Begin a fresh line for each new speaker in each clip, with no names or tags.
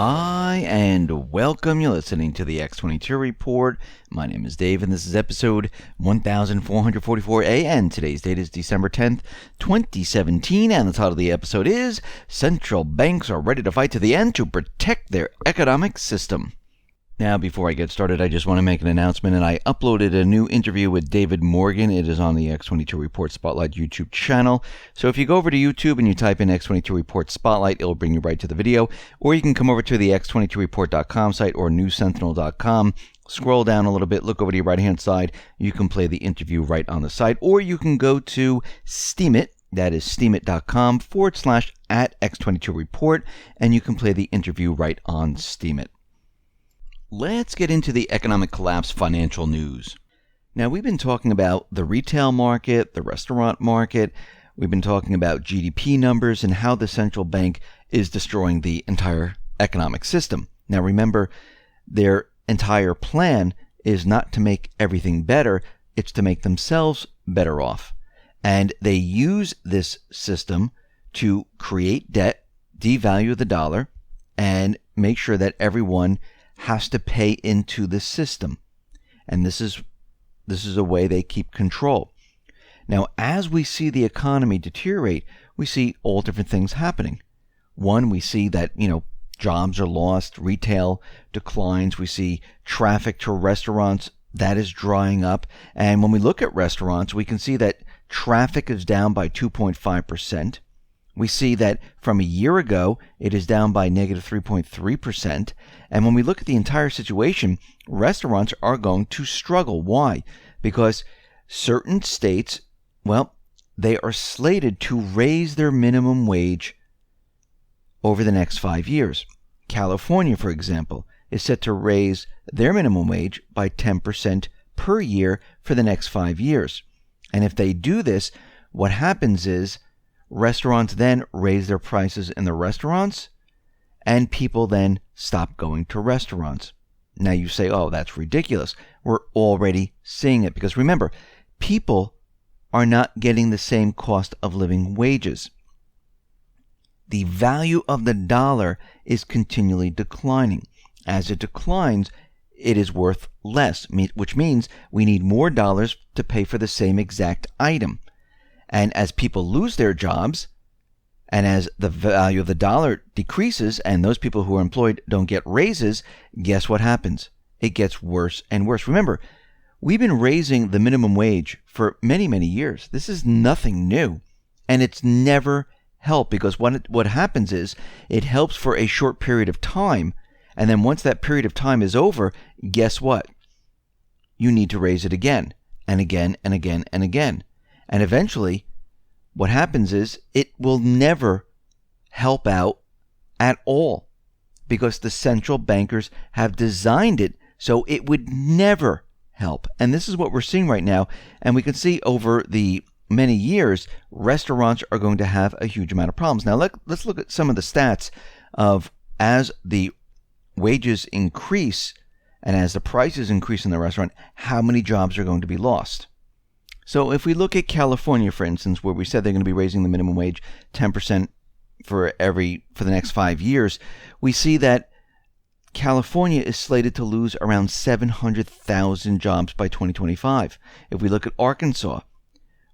Hi, and welcome. You're listening to the X22 Report. My name is Dave, and this is episode 1444A, and today's date is December 10th, 2017, and the title of the episode is Central Banks Are Ready to Fight to the End to Protect Their Economic System. Now, before I get started, I just want to make an announcement, and I uploaded a new interview with David Morgan. It is on the X22 Report Spotlight YouTube channel. So if you go over to YouTube and you type in X22 Report Spotlight, it'll bring you right to the video. Or you can come over to the x22report.com site or newsentinel.com. Scroll down a little bit, look over to your right-hand side. You can play the interview right on the site. Or you can go to Steemit. That is steemit.com/@X22Report, and you can play the interview right on Steemit. Let's get into the economic collapse financial news. Now, we've been talking about the retail market, the restaurant market. We've been talking about GDP numbers and how the central bank is destroying the entire economic system. Now, remember, their entire plan is not to make everything better. It's to make themselves better off. And they use this system to create debt, devalue the dollar, and make sure that everyone has to pay into the system. And this is a way they keep control. Now, as we see the economy deteriorate, we see all different things happening. One, we see that, jobs are lost, retail declines, we see traffic to restaurants, that is drying up. And when we look at restaurants, we can see that traffic is down by 2.5%. We see that from a year ago, it is down by negative 3.3%. And when we look at the entire situation, restaurants are going to struggle. Why? Because certain states, they are slated to raise their minimum wage over the next 5 years. California, for example, is set to raise their minimum wage by 10% per year for the next 5 years. And if they do this, what happens is restaurants then raise their prices in the restaurants, and people then stop going to restaurants. Now you say, oh, that's ridiculous. We're already seeing it because remember, people are not getting the same cost of living wages. The value of the dollar is continually declining. As it declines, it is worth less, which means we need more dollars to pay for the same exact item. And as people lose their jobs, and as the value of the dollar decreases, and those people who are employed don't get raises, guess what happens? It gets worse and worse. Remember, we've been raising the minimum wage for many, many years. This is nothing new, and it's never helped because what happens is it helps for a short period of time, and then once that period of time is over, guess what? You need to raise it again, and again, and again, and again. And eventually, what happens is it will never help out at all because the central bankers have designed it so it would never help. And this is what we're seeing right now. And we can see over the many years, restaurants are going to have a huge amount of problems. Now, let's look at some of the stats of as the wages increase and as the prices increase in the restaurant, how many jobs are going to be lost. So if we look at California, for instance, where we said they're going to be raising the minimum wage 10% for the next 5 years, we see that California is slated to lose around 700,000 jobs by 2025. If we look at Arkansas,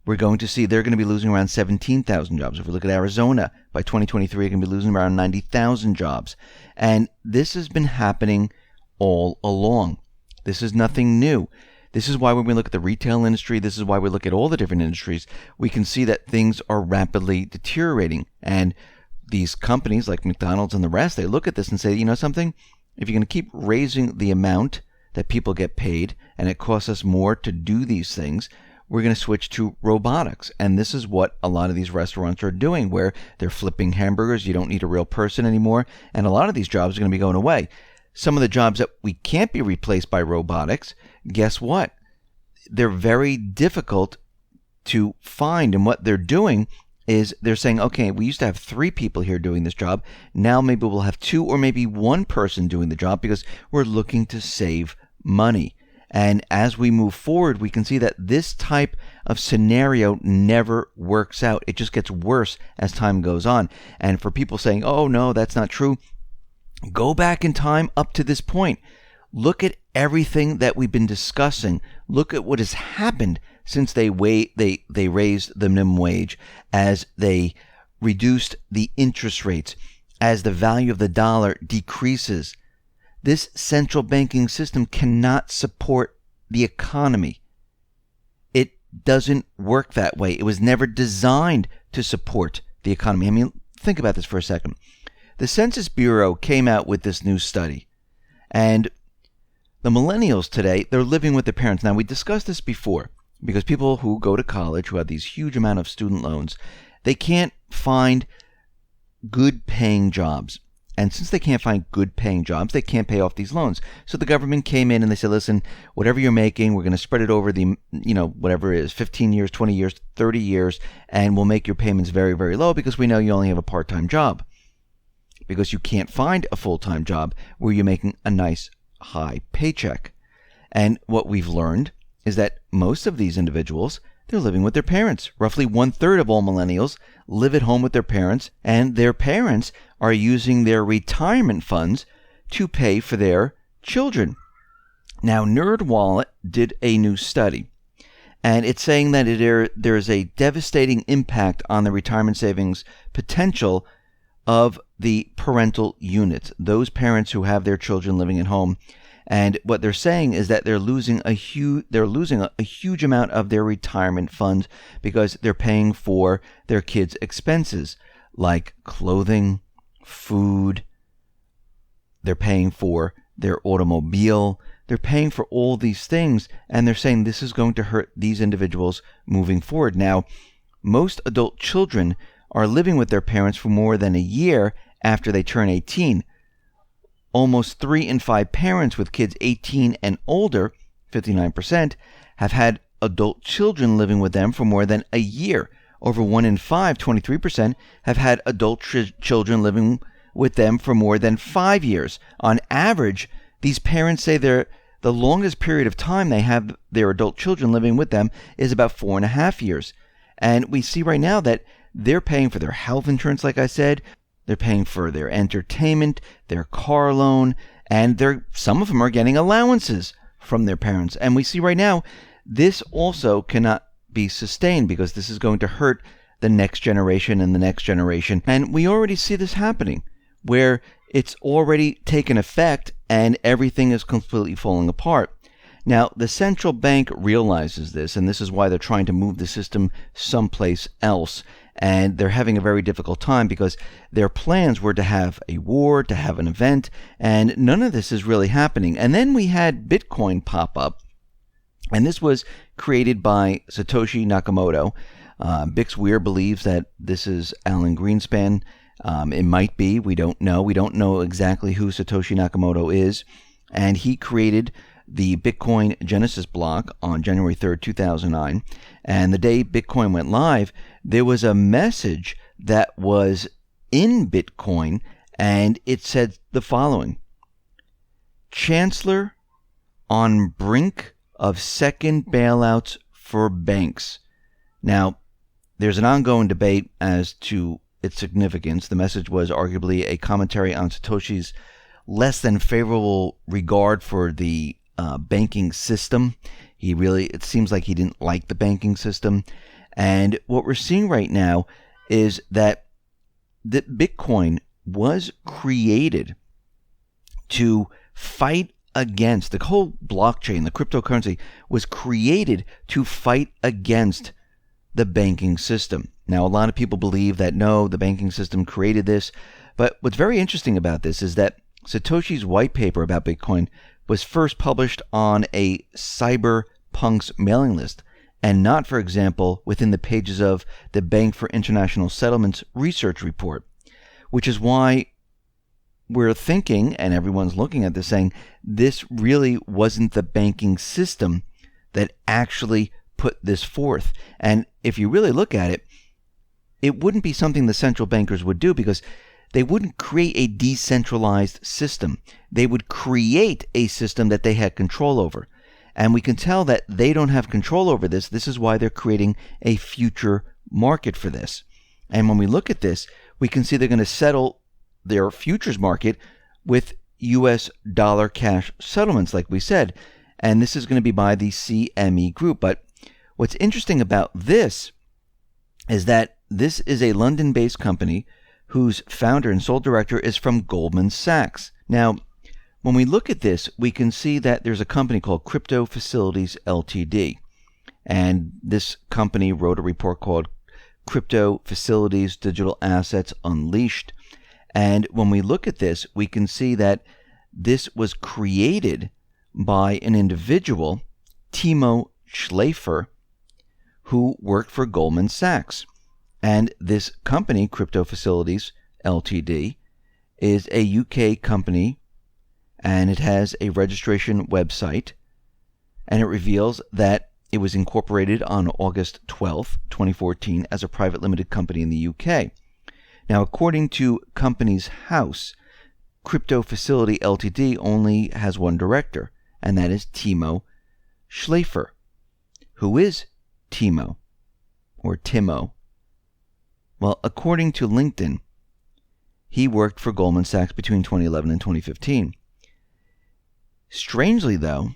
we're going to see they're going to be losing around 17,000 jobs. If we look at Arizona, by 2023, they're going to be losing around 90,000 jobs. And this has been happening all along. This is nothing new. This is why when we look at the retail industry, this is why we look at all the different industries, we can see that things are rapidly deteriorating. And these companies like McDonald's and the rest, they look at this and say, you know something? If you're going to keep raising the amount that people get paid and it costs us more to do these things, we're going to switch to robotics. And this is what a lot of these restaurants are doing, where they're flipping hamburgers. You don't need a real person anymore. And a lot of these jobs are going to be going away. Some of the jobs that we can't be replaced by robotics, guess what? They're very difficult to find. And what they're doing is they're saying, okay, we used to have 3 people here doing this job. Now maybe we'll have 2 or maybe 1 person doing the job because we're looking to save money. And as we move forward, we can see that this type of scenario never works out. It just gets worse as time goes on. And for people saying, oh, no, that's not true, Go back in time up to this point. Look at everything that we've been discussing. Look at what has happened since they raised the minimum wage, as they reduced the interest rates, as the value of the dollar decreases. This central banking system cannot support the economy. It doesn't work that way. It was never designed to support the economy. I mean, think about this for a second. The Census Bureau came out with this new study, and the millennials today, they're living with their parents. Now, we discussed this before, because people who go to college, who have these huge amount of student loans, they can't find good paying jobs. And since they can't find good paying jobs, they can't pay off these loans. So the government came in and they said, listen, whatever you're making, we're going to spread it over the, whatever it is, 15 years, 20 years, 30 years, and we'll make your payments very, very low because we know you only have a part-time job. Because you can't find a full-time job where you're making a nice high paycheck. And what we've learned is that most of these individuals, they're living with their parents. Roughly 1/3 of all millennials live at home with their parents, and their parents are using their retirement funds to pay for their children. Now, NerdWallet did a new study, and it's saying that there is a devastating impact on the retirement savings potential of the parental units, those parents who have their children living at home. And what they're saying is that they're losing a huge amount of their retirement funds because they're paying for their kids' expenses like clothing, food. They're paying for their automobile. They're paying for all these things, and they're saying this is going to hurt these individuals moving forward. Now, most adult children are living with their parents for more than a year after they turn 18. Almost 3 in 5 parents with kids 18 and older, 59%, have had adult children living with them for more than a year. Over 1 in 5, 23%, have had adult children living with them for more than 5 years. On average, these parents say the longest period of time they have their adult children living with them is about 4.5 years. And we see right now that they're paying for their health insurance, like I said. They're paying for their entertainment, their car loan, and some of them are getting allowances from their parents. And we see right now, this also cannot be sustained because this is going to hurt the next generation and the next generation. And we already see this happening, where it's already taken effect and everything is completely falling apart. Now, the central bank realizes this, and this is why they're trying to move the system someplace else. And they're having a very difficult time because their plans were to have a war, to have an event, and none of this is really happening. And then we had Bitcoin pop up, and this was created by Satoshi Nakamoto. Bix Weir believes that this is Alan Greenspan. It might be. We don't know. We don't know exactly who Satoshi Nakamoto is. And he created the Bitcoin Genesis block on January 3rd, 2009. And the day Bitcoin went live, there was a message that was in Bitcoin, and it said the following: Chancellor on brink of second bailouts for banks. Now, there's an ongoing debate as to its significance. The message was arguably a commentary on Satoshi's less than favorable regard for the banking system. It seems like he didn't like the banking system. And what we're seeing right now is that Bitcoin was created to fight against, the whole blockchain, the cryptocurrency was created to fight against the banking system. Now, a lot of people believe that no, the banking system created this. But what's very interesting about this is that Satoshi's white paper about Bitcoin was first published on a cyberpunks mailing list, and not, for example, within the pages of the Bank for International Settlements research report, which is why we're thinking, and everyone's looking at this saying, this really wasn't the banking system that actually put this forth. And if you really look at it, it wouldn't be something the central bankers would do, because they wouldn't create a decentralized system. They would create a system that they had control over. And we can tell that they don't have control over this. This is why they're creating a future market for this. And when we look at this, we can see they're going to settle their futures market with U.S. dollar cash settlements, like we said. And this is going to be by the CME Group. But what's interesting about this is that this is a London-based company whose founder and sole director is from Goldman Sachs. Now, when we look at this, we can see that there's a company called Crypto Facilities Ltd. And this company wrote a report called Crypto Facilities Digital Assets Unleashed. And when we look at this, we can see that this was created by an individual, Timo Schleifer, who worked for Goldman Sachs. And this company, Crypto Facilities Ltd., is a UK company, and it has a registration website, and it reveals that it was incorporated on August 12, 2014, as a private limited company in the UK. Now, according to Companies House, Crypto Facility Ltd. only has one director, and that is Timo Schleifer. Who is Timo, or Timo? Well, according to LinkedIn, he worked for Goldman Sachs between 2011 and 2015. Strangely, though,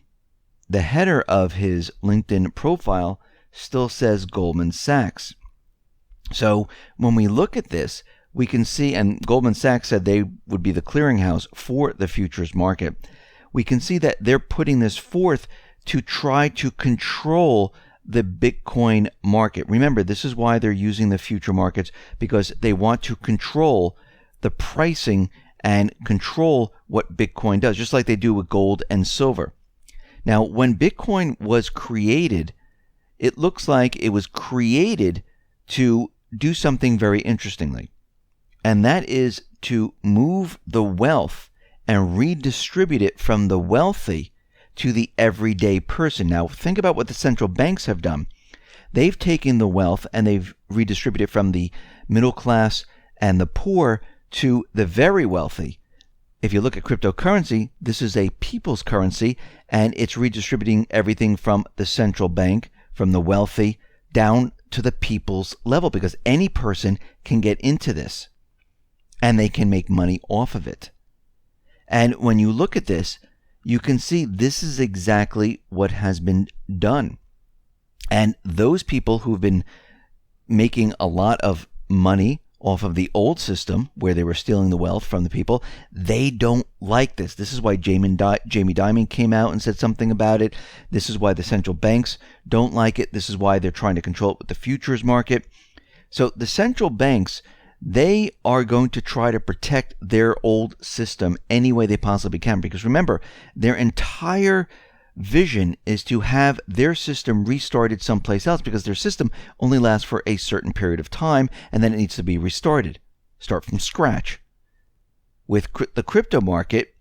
the header of his LinkedIn profile still says Goldman Sachs. So when we look at this, we can see, and Goldman Sachs said they would be the clearinghouse for the futures market. We can see that they're putting this forth to try to control the Bitcoin market. Remember, this is why they're using the future markets, because they want to control the pricing and control what Bitcoin does, just like they do with gold and silver. Now, when Bitcoin was created, it looks like it was created to do something very interestingly, and that is to move the wealth and redistribute it from the wealthy to the everyday person. Now, think about what the central banks have done. They've taken the wealth and they've redistributed from the middle class and the poor to the very wealthy. If you look at cryptocurrency, this is a people's currency, and it's redistributing everything from the central bank, from the wealthy, down to the people's level, because any person can get into this and they can make money off of it. And when you look at this, you can see this is exactly what has been done. And those people who've been making a lot of money off of the old system, where they were stealing the wealth from the people, they don't like this. This is why Jamie Dimon came out and said something about it. This is why the central banks don't like it. This is why they're trying to control it with the futures market. So the central banks, they are going to try to protect their old system any way they possibly can, because remember, their entire vision is to have their system restarted someplace else, because their system only lasts for a certain period of time, and then it needs to be restarted. Start from scratch. With the crypto market,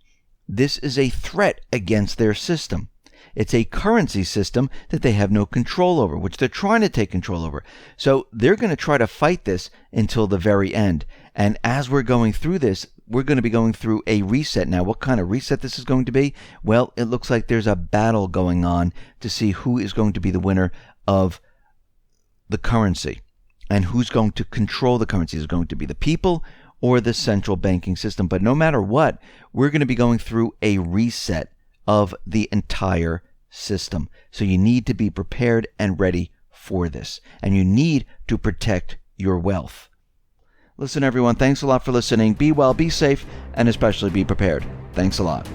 this is a threat against their system. It's a currency system that they have no control over, which they're trying to take control over. So they're going to try to fight this until the very end. And as we're going through this, we're going to be going through a reset. Now, what kind of reset this is going to be? Well, it looks like there's a battle going on to see who is going to be the winner of the currency and who's going to control the currency. Is it going to be the people or the central banking system? But no matter what, we're going to be going through a reset of the entire system. So you need to be prepared and ready for this. And you need to protect your wealth. Listen, everyone, thanks a lot for listening. Be well, be safe, and especially be prepared. Thanks a lot.